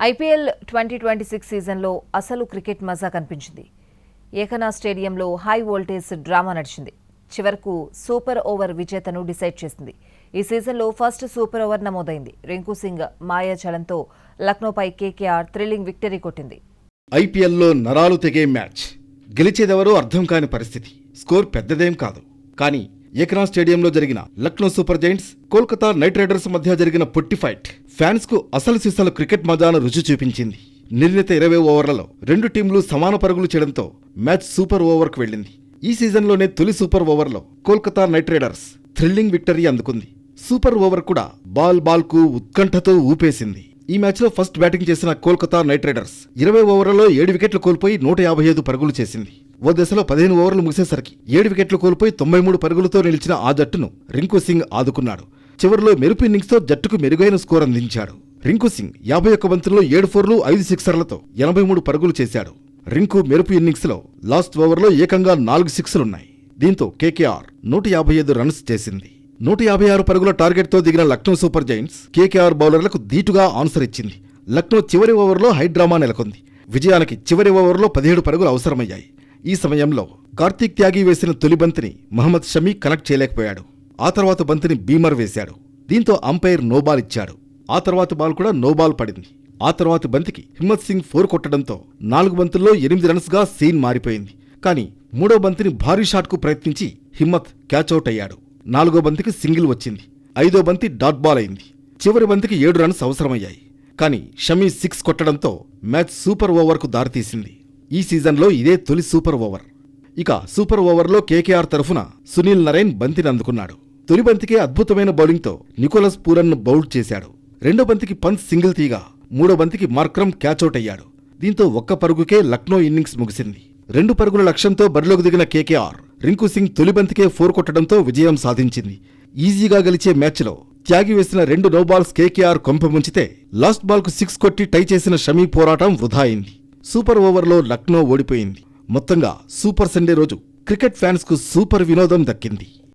IPL 2026 సీజన్లో అసలు cricket మజా కనిపించింది. ఏకనా స్టేడియంలో హై వోల్టేజ్ డ్రామా నడిచింది. చివరకు సూపర్ ఓవర్ విజేతను డిసైడ్ చేసింది. ఈ సీజన్లో ఫస్ట్ సూపర్ ఓవర్ నమోదైంది. రింకు సింగ్ మాయాజాలంతో లక్నోపై కేకేఆర్ థ్రిల్లింగ్ విక్టరీ కొట్టింది. ఐపీఎల్లో నరాలు తెగే మ్యాచ్. గెలిచేదెవరో అర్థం కాని పరిస్థితి. స్కోర్ పెద్దదేం కాదు. కానీ ఏకనా స్టేడియంలో జరిగిన Lucknow super Giants, Kolkata night riders మధ్య జరిగిన పొట్టి ఫైట్ ఫ్యాన్స్ కు అసలు సిసలు క్రికెట్ మజాను రుచి చూపించింది. నిర్ణీత 20 ఓవర్లలో రెండు టీంలు సమాన పరుగులు చేయడంతో మ్యాచ్ సూపర్ ఓవర్కు వెళ్లింది. ఈ సీజన్లోనే తొలి సూపర్ ఓవర్లో Kolkata night riders thrilling victory అందుకుంది. సూపర్ ఓవర్ కూడా బాల్ కు ఉత్కంఠతో ఊపేసింది. ఈ మ్యాచ్లో ఫస్ట్ బ్యాటింగ్ చేసిన కోల్కతా నైట్ రైడర్స్ 20 ఓవర్లలో 7 వికెట్లు కోల్పోయి 155 పరుగులు చేసింది. ఓ దశలో 15 ఓవర్లు ముగిసేసరికి 7 వికెట్లు కోల్పోయి 93 పరుగులతో నిలిచిన ఆ జట్టును రింకు సింగ్ ఆదుకున్నాడు. చివరిలో మెరుపు ఇన్నింగ్స్తో జట్టుకు మెరుగైన స్కోర్ అందించాడు. రింకు సింగ్ 51 బంతుల్లో 7 ఫోర్లు 5 సిక్సర్లతో 83 పరుగులు చేశాడు. రింకు మెరుపు ఇన్నింగ్స్లో లాస్ట్ ఓవర్లో ఏకంగా 4 సిక్స్లున్నాయి. దీంతో కేకేఆర్ 155 రన్స్ చేసింది. 156 పరుగుల టార్గెట్తో దిగిన లక్నో సూపర్ జైంట్స్ కేకేఆర్ బౌలర్లకు ధీటుగా ఆన్సర్ ఇచ్చింది. లక్నో చివరి ఓవర్లో హైడ్రామా నెలకొంది. విజయానికి చివరి ఓవర్లో 17 పరుగులు అవసరమయ్యాయి. ఈ సమయంలో కార్తీక్ త్యాగి వేసిన తొలి బంతిని మహమ్మద్ షమీ కనెక్ట్ చేయలేకపోయాడు. ఆ తర్వాత బంతిని బీమర్ వేశాడు. దీంతో అంపైర్ నోబాల్ ఇచ్చాడు. ఆ తర్వాత బాల్ కూడా నోబాల్ పడింది. ఆ తర్వాత బంతికి హిమ్మత్ సింగ్ 4 కొట్టడంతో 4 బంతుల్లో 8 రన్స్గా సీన్ మారిపోయింది. కానీ 3వ బంతిని భారీ షాట్కు ప్రయత్నించి హిమ్మత్ క్యాచ్అవుట్ అయ్యాడు. 4వ బంతికి సింగిల్ వచ్చింది. 5వ బంతి డాట్ బాల్ అయింది. చివరి బంతికి 7 రన్స్ అవసరమయ్యాయి. కానీ షమీ 6 కొట్టడంతో మ్యాచ్ సూపర్ ఓవర్కు దారితీసింది. ఈ సీజన్లో ఇదే తొలి సూపర్ ఓవర్. ఇక సూపర్ ఓవర్లో కేకేఆర్ తరఫున సునీల్ నరైన్ బంతిని అందుకున్నాడు. తొలి బంతికే అద్భుతమైన బౌలింగ్తో నికోలస్ పూరన్ను బౌల్డ్ చేశాడు. 2వ బంతికి పంత్ సింగిల్ తీగా 3వ బంతికి మార్క్రమ్ క్యాచ్అవుట్ అయ్యాడు. దీంతో 1 పరుగుకే లక్నో ఇన్నింగ్స్ ముగిసింది. 2 పరుగుల లక్ష్యంతో బరిలోకి దిగిన కేకేఆర్ రింకు సింగ్ తొలి బంతికే 4 కొట్టడంతో విజయం సాధించింది. ఈజీగా గెలిచే మ్యాచ్లో త్యాగి వేసిన 2 నోబాల్స్ కేకేఆర్ కొంపముంచితే లాస్ట్ బాల్కు 6 కొట్టి టై చేసిన షమీ పోరాటం వృధా అయింది. సూపర్ ఓవర్లో లక్నో ఓడిపోయింది. మొత్తంగా సూపర్ సండే రోజు క్రికెట్ ఫ్యాన్స్కు సూపర్ వినోదం దక్కింది.